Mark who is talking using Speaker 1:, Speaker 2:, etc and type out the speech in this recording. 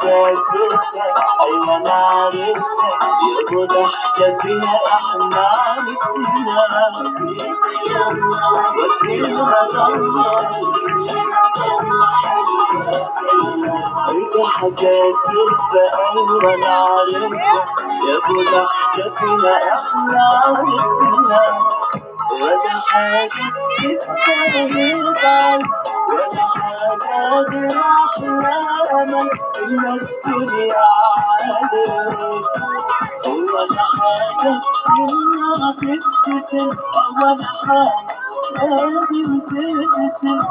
Speaker 1: شافتها أيوة أنا عرفتها يا أبو ضحكة فيها احنا عرفنا وكلها الله أيوة حاجات لسه أيوة أنا عرفتها يا أبو ضحكة فيها احنا عرفنا ولا حاجة تستاهل ولا حاجة غير أحلامك إلا الدنيا عليك ولا حاجة منها تتكتب ولا حاجة لازم تتكتب